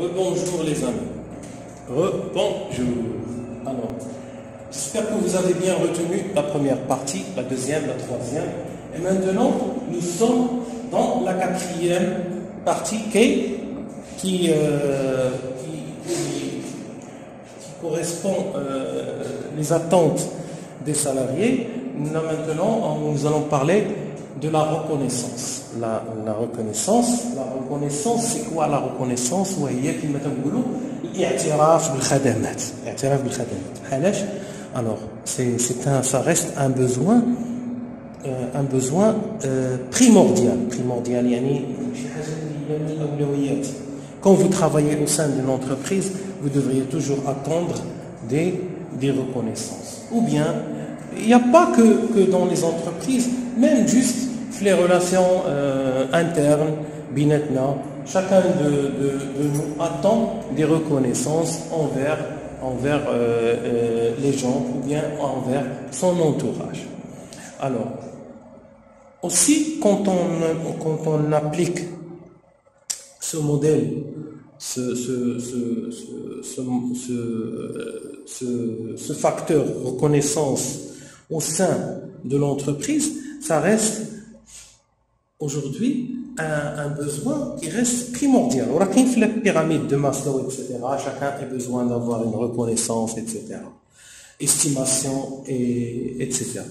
Rebonjour les amis. Rebonjour. Alors, j'espère que vous avez bien retenu la première partie, la deuxième, la troisième. Et maintenant, nous sommes dans la quatrième partie qui correspond les attentes des salariés. Maintenant, nous allons parler de la reconnaissance. La reconnaissance, c'est quoi la reconnaissance? Alors, ça reste un besoin primordial. Quand vous travaillez au sein d'une entreprise, vous devriez toujours attendre des reconnaissances. Ou bien, il n'y a pas que dans les entreprises, même juste les relations internes, binetna, chacun de nous attend des reconnaissances envers les gens ou bien envers son entourage. Alors, aussi quand on applique ce modèle, ce facteur reconnaissance au sein de l'entreprise, ça reste aujourd'hui un besoin qui reste primordial. On a la pyramide de Maslow, etc. Chacun a besoin d'avoir une reconnaissance, etc. Estimation, etc.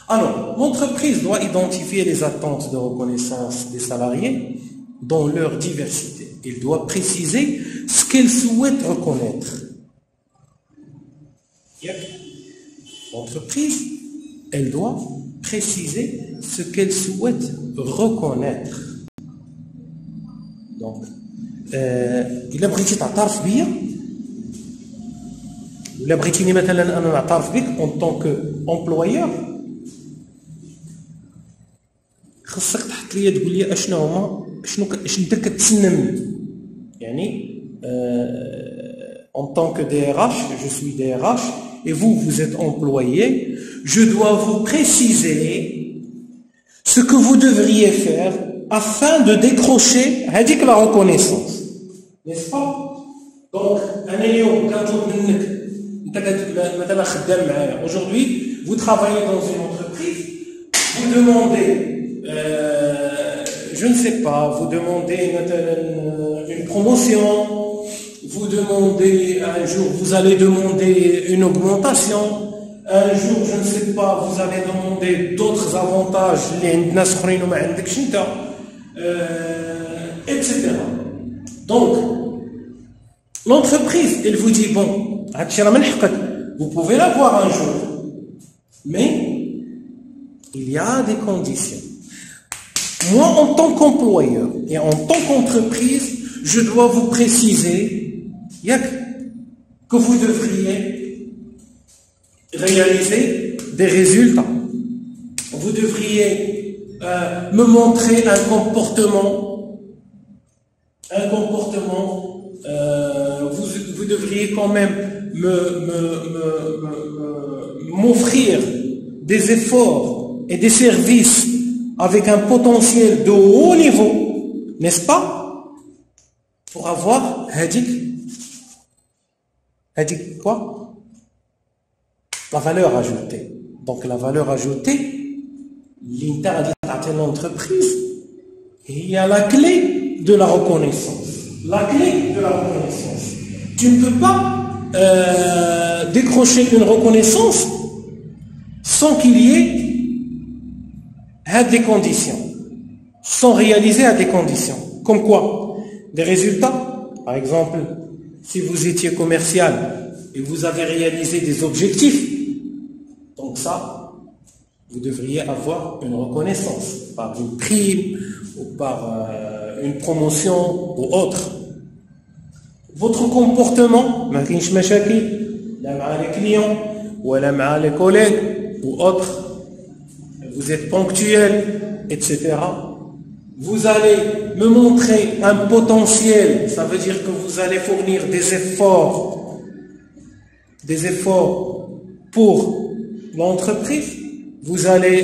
Alors, l'entreprise doit identifier les attentes de reconnaissance des salariés dans leur diversité. Il doit préciser ce qu'elle souhaite reconnaître. L'entreprise, elle doit préciser ce qu'elle souhaite reconnaître. Donc, il a بغيتي تعترف بيا ولا بغيتيني مثلا انا نعترف بك en tant qu'employeur خصك تحط لي تقول لي اشنو هما شنو انت كتسنى مني يعني en tant que DRH, je suis DRH et vous êtes employé, je dois vous préciser ce que vous devriez faire afin de décrocher la reconnaissance. N'est-ce pas? Donc, aujourd'hui, vous travaillez dans une entreprise, vous demandez, je ne sais pas, vous demandez une promotion, vous demandez un jour, vous allez demander une augmentation, un jour, je ne sais pas, vous allez demander d'autres avantages, etc. Donc, l'entreprise, elle vous dit, bon, vous pouvez l'avoir un jour, mais il y a des conditions. Moi, en tant qu'employeur et en tant qu'entreprise, je dois vous préciser que vous devriez réaliser des résultats. Vous devriez me montrer un comportement, vous devriez quand même m'offrir des efforts et des services avec un potentiel de haut niveau, n'est-ce pas? Pour avoir quoi? La valeur ajoutée. Donc la valeur ajoutée, l'entreprise, il y a la clé de la reconnaissance. La clé de la reconnaissance. Tu ne peux pas décrocher une reconnaissance sans qu'il y ait des conditions, sans réaliser à des conditions. Comme quoi? Des résultats. Par exemple, si vous étiez commercial et vous avez réalisé des objectifs, donc ça, vous devriez avoir une reconnaissance par une prime ou par une promotion ou autre. Votre comportement, là les clients ou les collègues ou autres, vous êtes ponctuel, etc. Vous allez me montrer un potentiel, ça veut dire que vous allez fournir des efforts pour l'entreprise, vous allez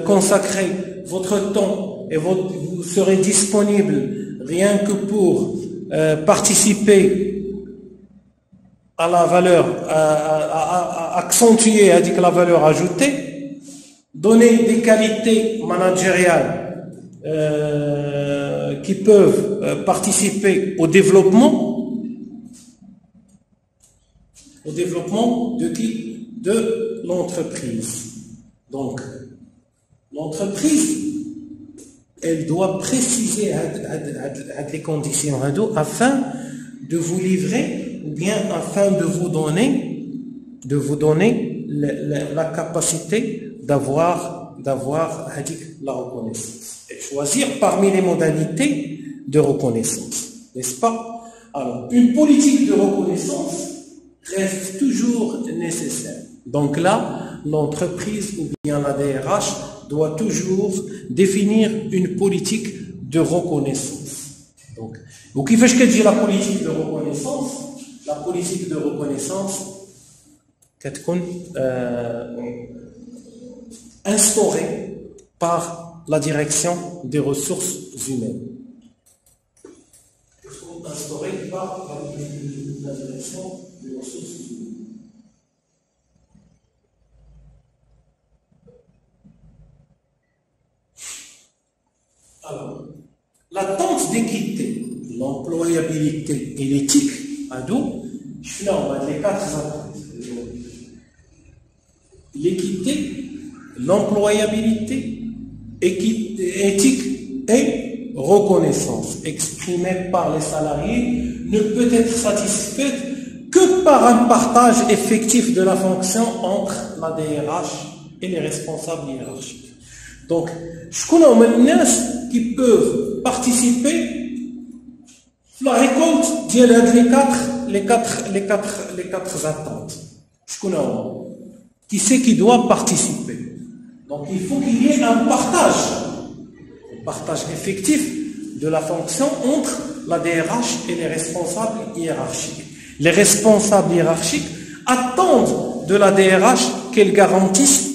consacrer votre temps et vous serez disponible rien que pour participer à la valeur, à accentuer la valeur ajoutée, donner des qualités managériales qui peuvent participer au développement de qui? De l'entreprise. Donc, l'entreprise, elle doit préciser les conditions afin de vous livrer ou bien afin de vous donner la capacité d'avoir la reconnaissance et choisir parmi les modalités de reconnaissance, n'est-ce pas? Alors, une politique de reconnaissance reste toujours nécessaire. Donc là, l'entreprise ou bien la DRH doit toujours définir une politique de reconnaissance. Donc, qu'est-ce que dit la politique de reconnaissance? La politique de reconnaissance est instaurée par la direction des ressources humaines. Instaurée par la direction des ressources humaines. Alors, l'attente d'équité, l'employabilité et l'éthique, je les quatre attentes. L'équité, l'employabilité, éthique et reconnaissance exprimée par les salariés ne peut être satisfaite que par un partage effectif de la fonction entre la DRH et les responsables hiérarchiques. Donc, je connais qui peuvent participer à la récolte les quatre attentes. Je connais qui c'est qui doit participer. Donc, il faut qu'il y ait un partage effectif de la fonction entre la DRH et les responsables hiérarchiques. Les responsables hiérarchiques attendent de la DRH qu'elle garantisse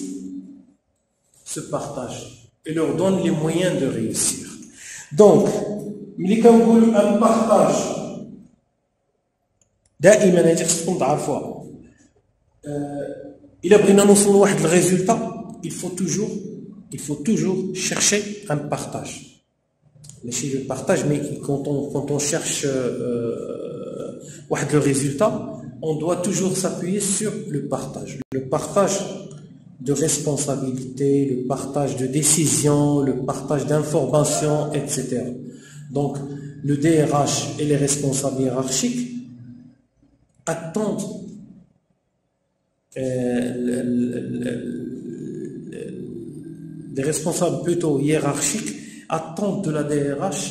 ce partage et leur donne les moyens de réussir. Donc, un partage دائما هذه خصكم تعرفوها. إلا بغينا نوصلوا لواحد الريزولتا il faut toujours chercher un partage. ماشي le partage, mais quand on cherche واحد le résultat, on doit toujours s'appuyer sur le partage. Le partage de responsabilité, le partage de décision, le partage d'informations, etc. Donc, le DRH et les responsables hiérarchiques attendent des responsables plutôt hiérarchiques attendent de la DRH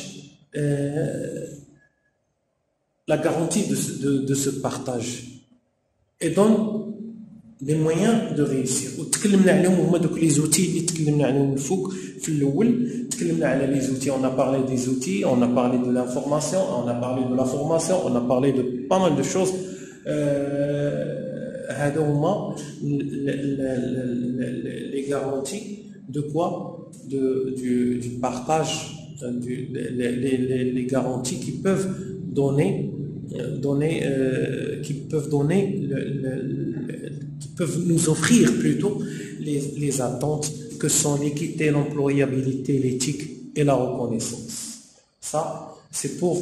la garantie de ce partage et donnent des moyens de réussir. وتكلمنا عليهم هما دوك لي زوتي اللي تكلمنا عليهم الفوق في الاول. تكلمنا على لي زوتي, on a parlé des outils, on a parlé de l'information, on a parlé de la formation, on a parlé de pas mal de choses. هادو هما les garanties de quoi? Du partage, les garanties qui peuvent qui peuvent nous offrir plutôt les attentes que sont l'équité, l'employabilité, l'éthique et la reconnaissance. Ça, c'est pour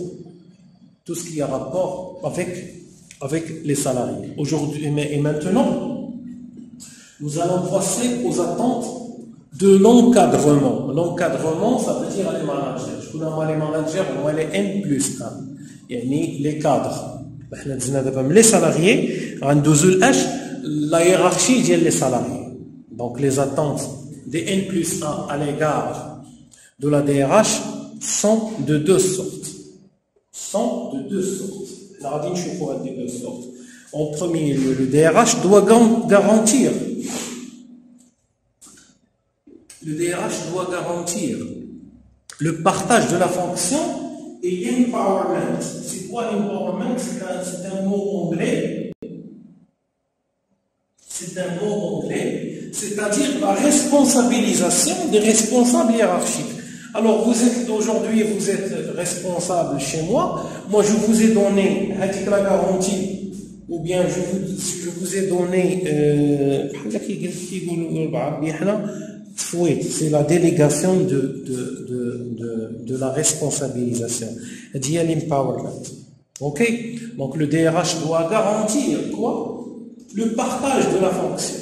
tout ce qui a rapport avec les salariés. Aujourd'hui et maintenant, nous allons passer aux attentes de l'encadrement. L'encadrement, ça veut dire les managers. Je connais les managers, on les N+1. يعني les cadres. احنا دزنا دابا من les salariés غندوزو لاش la hiérarchie ديال les salariés. Donc les attentes des N+1 à l'égard de la DRH sont de deux sortes. Là, غادي نشوفوا هاد deux sortes. En premier lieu, le DRH doit garantir le partage de la fonction et empowerment. C'est quoi empowerment? C'est un mot anglais. C'est-à-dire la responsabilisation des responsables hiérarchiques. Alors vous êtes aujourd'hui, vous êtes responsable chez moi. Moi je vous ai donné la garantie, ou bien je vous ai donné c'est la délégation de la responsabilisation. Il y a l'empowerment. Ok? Donc le DRH doit garantir quoi? Le partage de la fonction.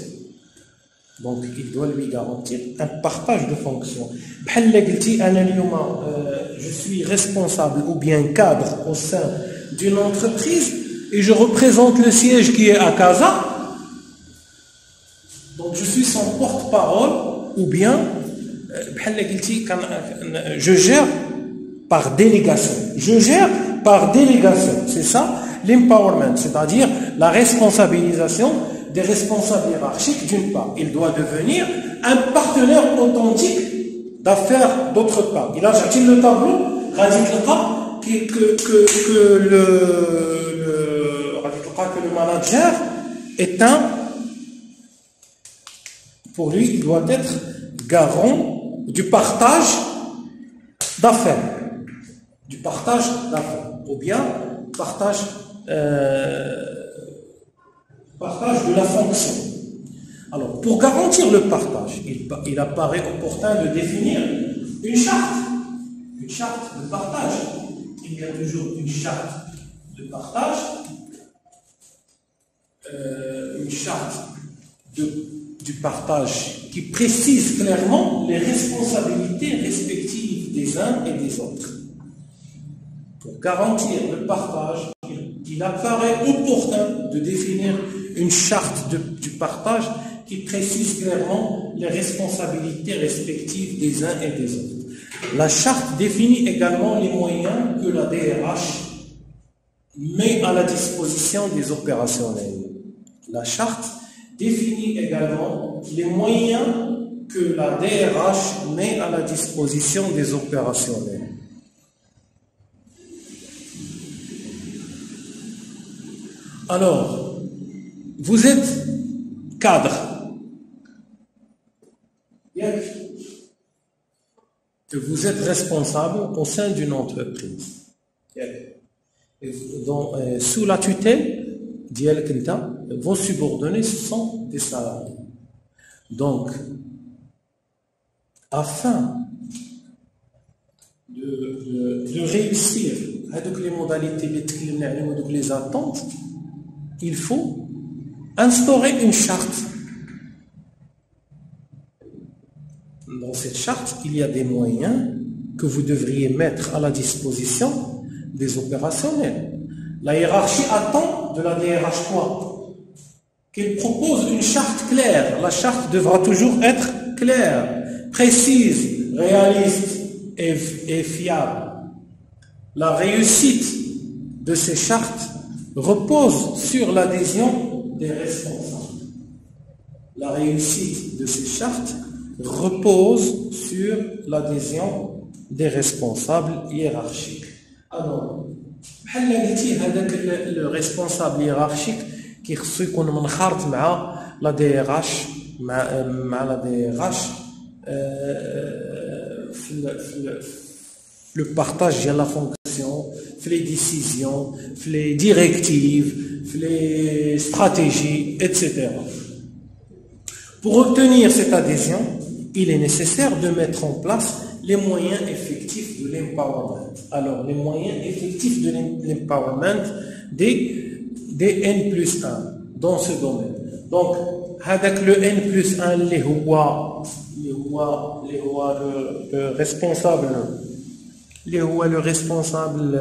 Donc il doit lui garantir un partage de fonction. Je suis responsable ou bien cadre au sein d'une entreprise et je représente le siège qui est à Casa. Donc je suis son porte-parole ou bien je gère par délégation. Je gère par délégation. C'est ça l'empowerment, c'est-à-dire la responsabilisation des responsables hiérarchiques d'une part. Il doit devenir un partenaire authentique d'affaires d'autre part. Il a sorti le tableau, que le manager est pour lui, il doit être garant du partage d'affaires. Du partage d'affaires. Ou bien partage de la fonction. Alors, pour garantir le partage, il apparaît opportun de définir une charte de partage. Il y a toujours une charte de partage, une charte du partage qui précise clairement les responsabilités respectives des uns et des autres. Pour garantir le partage, il apparaît opportun de définir une charte du partage qui précise clairement les responsabilités respectives des uns et des autres. La charte définit également les moyens que la DRH met à la disposition des opérationnels. La charte définit également les moyens que la DRH met à la disposition des opérationnels. Alors, vous êtes cadre. Que vous êtes responsable au sein d'une entreprise. Sous la tutelle, vos subordonnés, ce sont des salariés. Donc, afin de réussir avec les modalités, les attentes, il faut instaurer une charte. Dans cette charte, il y a des moyens que vous devriez mettre à la disposition des opérationnels. La hiérarchie attend de la DRH quoi? Qu'elle propose une charte claire. La charte devra toujours être claire, précise, réaliste et fiable. La réussite de ces chartes repose sur l'adhésion des responsables. La réussite de ces chartes repose sur l'adhésion des responsables hiérarchiques. Alors, le responsable hiérarchique qui خصو يكون منخرط مع la DRH مع la DRH le partage de la fonction, les décisions, les directives, les stratégies, etc. Pour obtenir cette adhésion, il est nécessaire de mettre en place les moyens effectifs de l'empowerment. Alors, les moyens effectifs de l'empowerment des N plus 1 dans ce domaine. Donc, avec le N plus 1, les le responsable,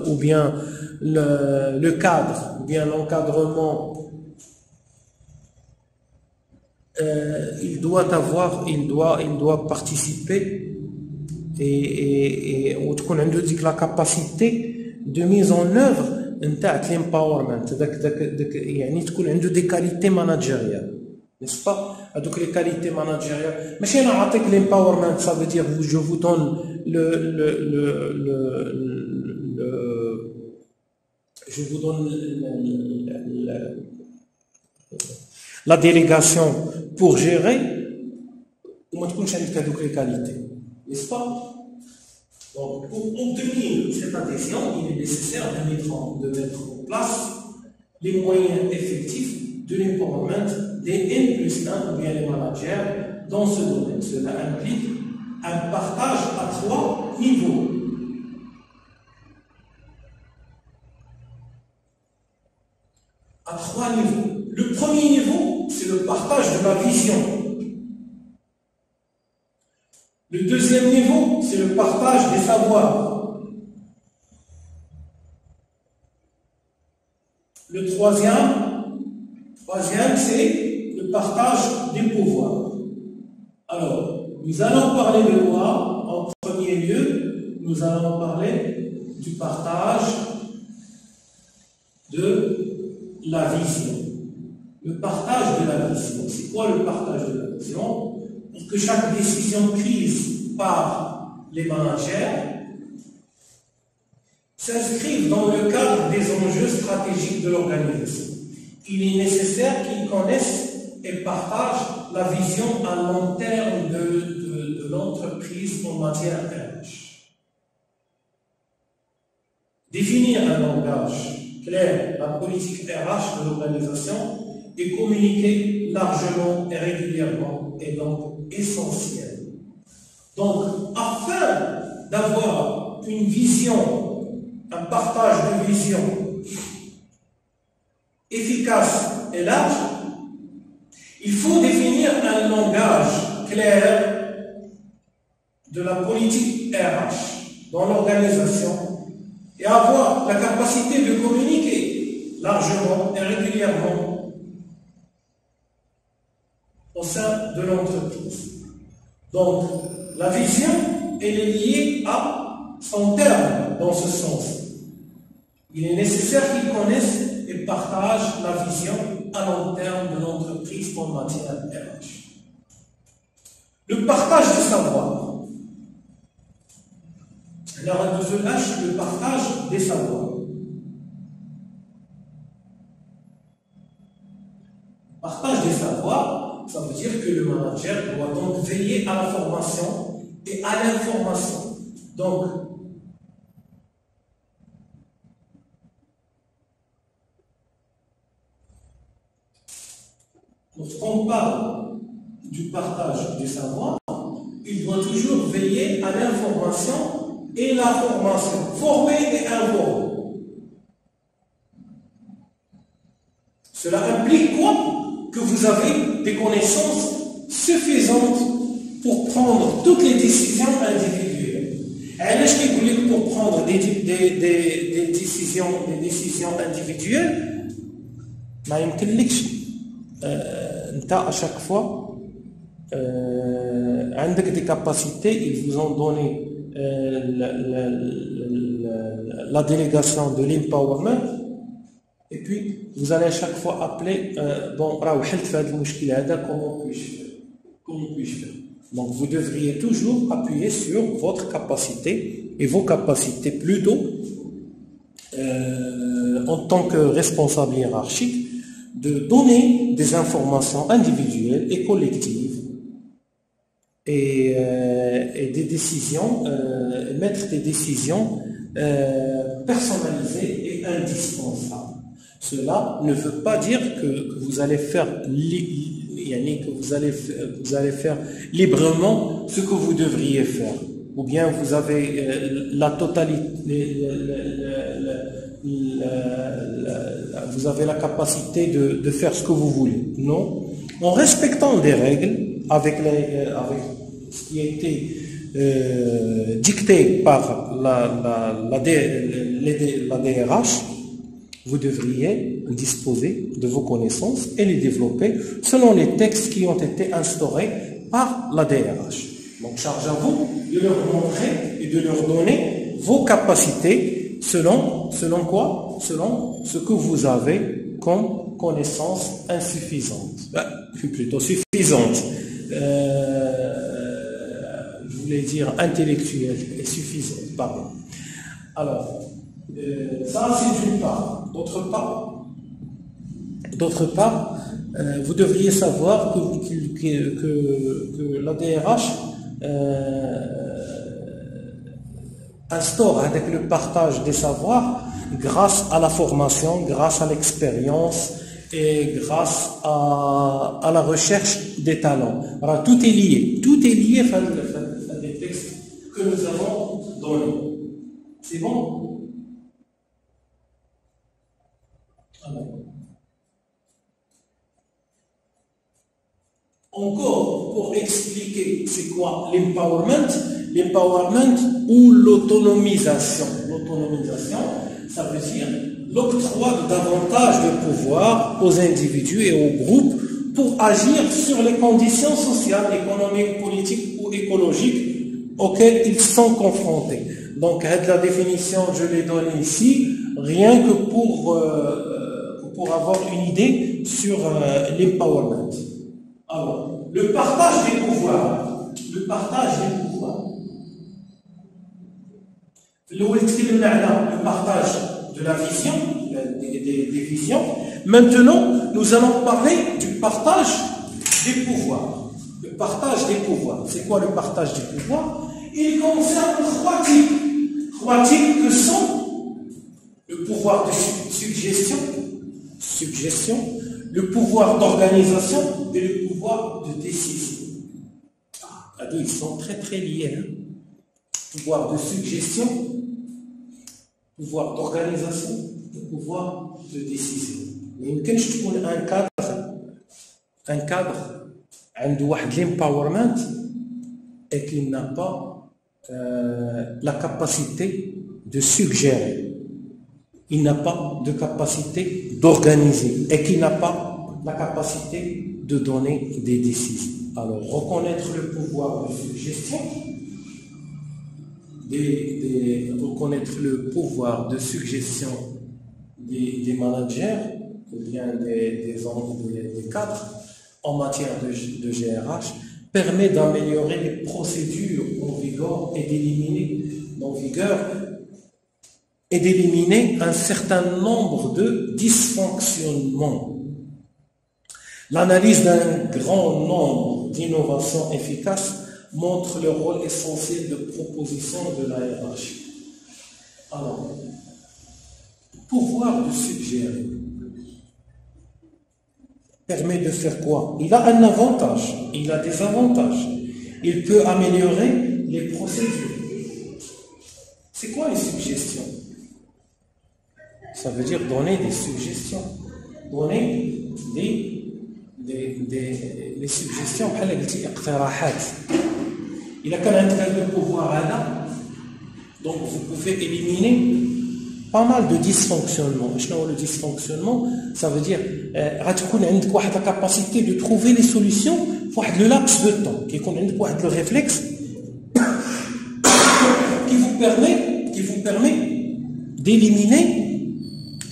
ou bien le cadre, ou bien l'encadrement, il doit participer et on a la capacité de mise en œuvre de l'empowerment, يعني تكون عنده des qualités managériales, n'est-ce pas? Donc les qualités managériales, mais si on a l'empowerment, ça veut dire je vous donne je vous donne la délégation pour gérer, ou ما تكونش عندك هذوك les qualités. n'est-ce pas? Donc, pour obtenir cette adhésion, il est nécessaire de mettre en place les moyens effectifs de l'empowerment des N+1 ou bien les managers dans ce domaine. Cela implique un partage à 3 niveaux. À 3 niveaux. Le premier niveau, c'est le partage de la vision. Le deuxième niveau, c'est le partage des savoirs. Le troisième, c'est le partage des pouvoirs. Alors, nous allons parler de quoi? En premier lieu, nous allons parler du partage de la vision. Le partage de la vision. C'est quoi le partage de la vision? Pour que chaque décision prise par les managers s'inscrive dans le cadre des enjeux stratégiques de l'organisation. Il est nécessaire qu'ils connaissent et partagent la vision à long terme de l'entreprise en matière RH. Définir un langage clair, la politique RH de l'organisation et communiquer largement et régulièrement est donc essentiel. Donc, afin d'avoir une vision, un partage de vision efficace et large, il faut définir un langage clair de la politique RH dans l'organisation et avoir la capacité de communiquer largement et régulièrement au sein de l'entreprise. Donc, la vision, elle est liée à son terme dans ce sens. Il est nécessaire qu'ils connaissent et partagent la vision à long terme de l'entreprise en matière RH. Le partage du savoir. Alors, de lâche le partage des savoirs. Partage des savoirs, ça veut dire que le manager doit donc veiller à la formation et à l'information. Donc, lorsqu'on parle du partage du savoir, il doit toujours veiller à l'information et la formation, former et informer. Cela implique quoi? Que vous avez des connaissances suffisantes pour prendre toutes les décisions individuelles. Et je dis pour prendre des décisions individuelles, à chaque fois, avec des capacités, ils vous ont donné la délégation de l'empowerment, et puis vous allez à chaque fois appeler bon, comment puis-je faire? Donc vous devriez toujours appuyer sur votre capacité et vos capacités plutôt en tant que responsable hiérarchique de donner des informations individuelles et collectives et des décisions, mettre des décisions personnalisées et indispensables. Cela ne veut pas dire que vous allez faire que vous allez faire librement ce que vous devriez faire, ou bien vous avez la totalité, vous avez la capacité de faire ce que vous voulez. Non, en respectant des règles avec ce qui a été dicté par la DRH, vous devriez disposer de vos connaissances et les développer selon les textes qui ont été instaurés par la DRH. Donc, charge à vous de leur montrer et de leur donner vos capacités selon quoi? Selon ce que vous avez comme connaissances insuffisantes. Plutôt suffisantes. Je voulais dire intellectuelles et suffisantes, pardon. Alors, ça c'est d'une part. D'autre part, vous devriez savoir que la DRH instaure avec le partage des savoirs grâce à la formation, grâce à l'expérience et grâce à la recherche des talents. Alors, tout est lié. Tout est lié à des textes que nous avons donnés. C'est bon? Alors. Encore, pour expliquer c'est quoi l'empowerment ou l'autonomisation. L'autonomisation, ça veut dire l'octroi de davantage de pouvoir aux individus et aux groupes pour agir sur les conditions sociales, économiques, politiques ou écologiques auxquelles ils sont confrontés. Donc, la définition, je l'ai donnée ici, rien que pour avoir une idée sur l'empowerment. Alors, le partage des pouvoirs. Le partage de la vision, des visions. Maintenant, nous allons parler du partage des pouvoirs. Le partage des pouvoirs. C'est quoi le partage des pouvoirs? Il concerne trois types que sont le pouvoir de suggestion, le pouvoir d'organisation et le pouvoir de décision. Ils sont très très liés. Pouvoir de suggestion, pouvoir d'organisation et pouvoir de décision. Il ne peut pas un cadre عنده واحد l'empowerment et qu'il n'a pas la capacité de suggérer. Il n'a pas de capacité d'organiser et qui n'a pas la capacité de donner des décisions. Alors, reconnaître le pouvoir de suggestion, reconnaître le pouvoir de suggestion des managers ou bien des cadres en matière de GRH permet d'améliorer les procédures en vigueur et d'éliminer un certain nombre de dysfonctionnements. L'analyse d'un grand nombre d'innovations efficaces montre le rôle essentiel de proposition de la RH. Alors, pouvoir de suggérer permet de faire quoi? Il a un avantage, il a des avantages. Il peut améliorer les procédures. C'est quoi une suggestion? Ça veut dire donner des suggestions, donner des suggestions بحال قلتي اقتراحات. إذا كان عندك le pouvoir هذا, donc vous pouvez éliminer pas mal de dysfonctionnements. Le dysfonctionnement, ça veut dire غتكون عندك واحد la capacité de trouver les solutions في واحد le laps de temps, كيكون عندك واحد le réflexe qui vous permet d'éliminer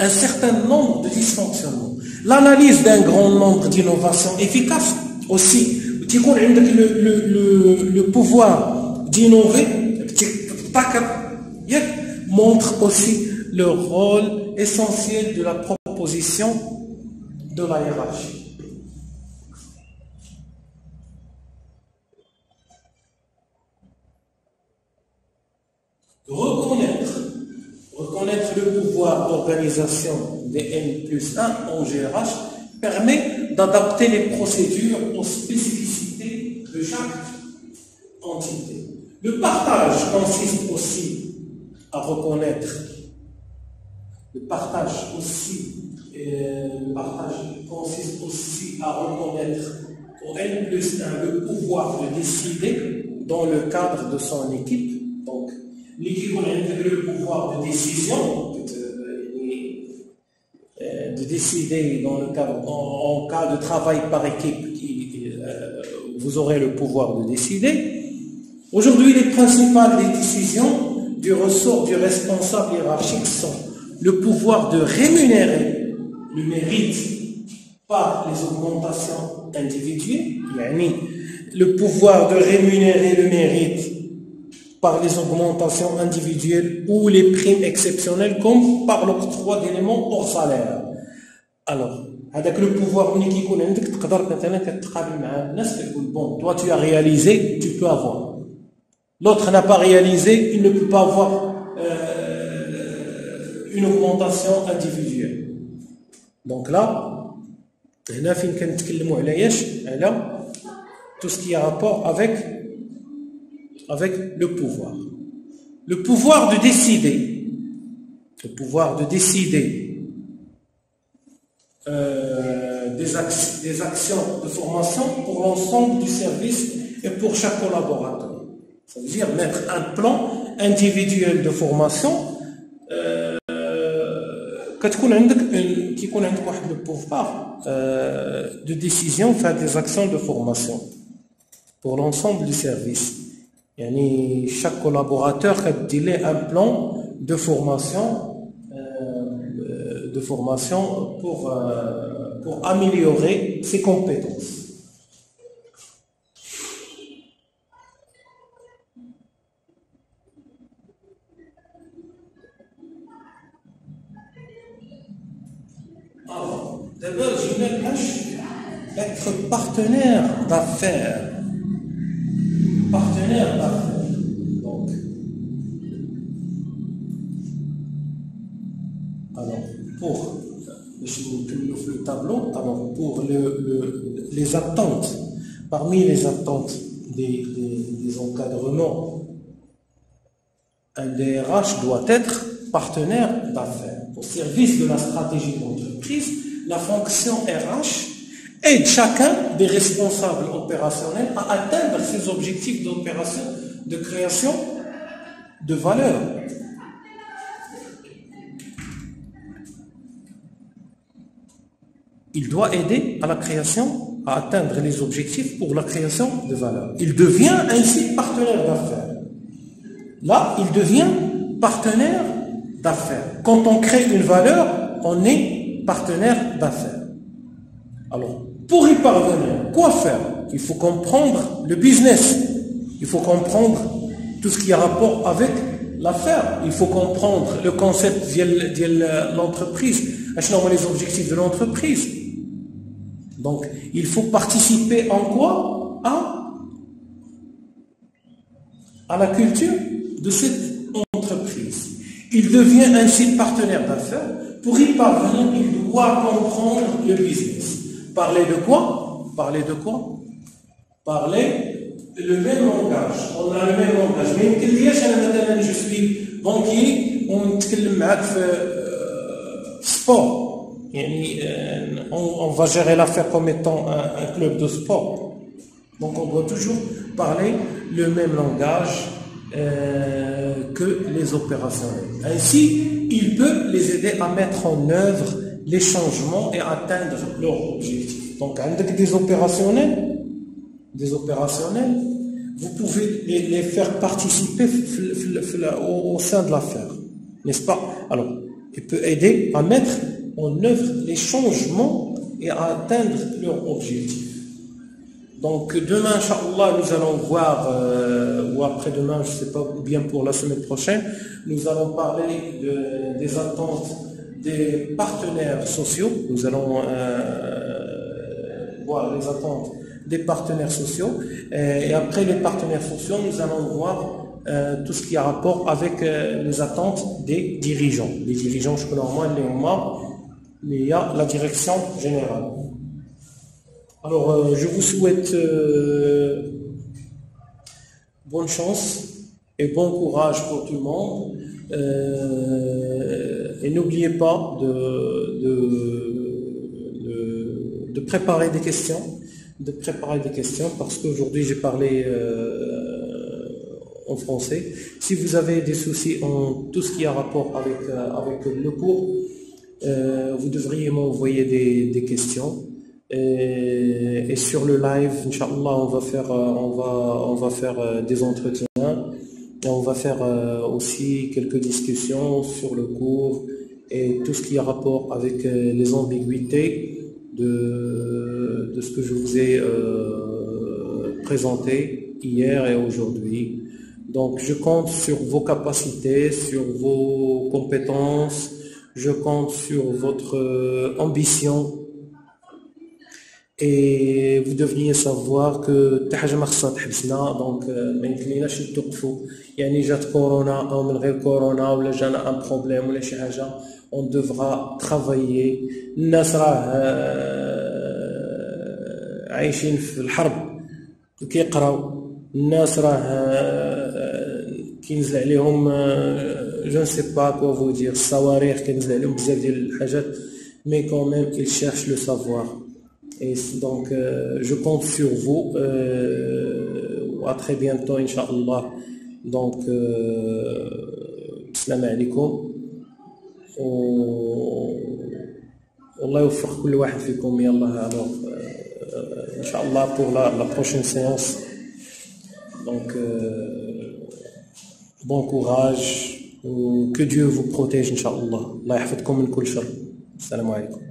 un certain nombre de dysfonctionnements. L'analyse d'un grand nombre d'innovations efficaces aussi, le pouvoir d'innover montre aussi le rôle essentiel de la proposition de la hiérarchie. Reconnaître le pouvoir d'organisation des N+1 en GRH permet d'adapter les procédures aux spécificités de chaque entité. Le partage consiste aussi à reconnaître au N+1 le pouvoir de décider dans le cadre de son équipe. Donc, l'équipe a le pouvoir de décision, de décider dans le cadre, en cas de travail par équipe, vous aurez le pouvoir de décider. Aujourd'hui, les principales décisions du ressort du responsable hiérarchique sont le pouvoir de rémunérer le mérite par les augmentations individuelles, le pouvoir de rémunérer le mérite par les augmentations individuelles ou les primes exceptionnelles comme par l'octroi d'éléments hors salaire. Alors, avec le pouvoir unique qu'on a, bon, toi tu as réalisé, tu peux avoir. L'autre n'a pas réalisé, il ne peut pas avoir une augmentation individuelle. Donc là, هنا فين كنتكلموا على ايش؟ على tout ce qui a rapport avec le pouvoir. Le pouvoir de décider. Le pouvoir de décider des actions de formation pour l'ensemble du service et pour chaque collaborateur. Ça veut dire mettre un plan individuel de formation. كتكون عندك واحد le pouvoir de décision faire des actions de formation pour l'ensemble du service. يعني chaque collaborateur كدير له un plan de formation pour améliorer ses compétences. Alors, d'abord, être partenaire d'affaires. Partenaire d'affaires. Donc, alors, pour le tableau, alors pour les attentes, parmi les attentes des encadrements, un DRH doit être partenaire d'affaires. Au service de la stratégie de l'entreprise, la fonction RH aide chacun des responsables opérationnels à atteindre ses objectifs d'opération, de création de valeur. Il doit aider à la création, à atteindre les objectifs pour la création de valeur. Il devient ainsi partenaire d'affaires. Là, il devient partenaire d'affaires. Quand on crée une valeur, on est partenaire d'affaires. Alors, pour y parvenir, quoi faire? Il faut comprendre le business. Il faut comprendre tout ce qui a rapport avec l'affaire. Il faut comprendre le concept de l'entreprise. Quels sont les objectifs de l'entreprise? Donc, il faut participer en quoi? À la culture de cette entreprise. Il devient ainsi partenaire d'affaires. Pour y parvenir, il doit comprendre le business. Parler de quoi? Parler de quoi? Parler le même langage. On a le même langage. Mais je suis banquier, on نتكلم معاك في sport. On va gérer l'affaire comme étant un club de sport. Donc on doit toujours parler le même langage que les opérationnels. Ainsi, il peut les aider à mettre en œuvre les changements et atteindre leurs objectifs. Donc, avec des opérationnels, vous pouvez les faire participer au sein de l'affaire, n'est-ce pas? Alors, il peut aider à mettre en œuvre les changements et à atteindre leurs objectifs. Donc demain, Inch'Allah, nous allons voir, ou après-demain, je ne sais pas bien pour la semaine prochaine, nous allons parler des attentes des partenaires sociaux. Nous allons voir les attentes des partenaires sociaux. Et après les partenaires sociaux, nous allons voir tout ce qui a rapport avec les attentes des dirigeants. Les dirigeants, je connais normalement, il y a la direction générale. Alors, je vous souhaite bonne chance et bon courage pour tout le monde. Et n'oubliez pas de préparer des questions. Parce qu'aujourd'hui, j'ai parlé en français. Si vous avez des soucis en tout ce qui a rapport avec le cours, vous devriez m'envoyer des questions. Et sur le live, Inch'Allah, on va faire des entretiens et on va faire aussi quelques discussions sur le cours et tout ce qui a rapport avec les ambiguïtés de ce que je vous ai présenté hier et aujourd'hui. Donc je compte sur vos capacités, sur vos compétences, je compte sur votre ambition. et vous devriez savoir que حتى حاجه ما خصها تحبسنا دونك ما يمكنلناش نتوقفوا يعني جات كورونا او من غير كورونا ولا جانا ان بروبليم ولا شي حاجه on devra travailler الناس راه عايشين في الحرب كيقراو الناس راه كينزل عليهم جو سي با كوا فو دير الصواريخ كينزل عليهم بزاف ديال الحاجات مي كون ميم ils cherchent le savoir. Et donc, je compte sur vous. À très bientôt, Inch'Allah. Donc, salam alaikum. والله يوفق كل واحد فيكم يلا alors Inch'Allah pour la prochaine séance. Donc, bon courage. Que Dieu vous protège, Inch'Allah. Allah يحفظكم من كل شر. السلام عليكم.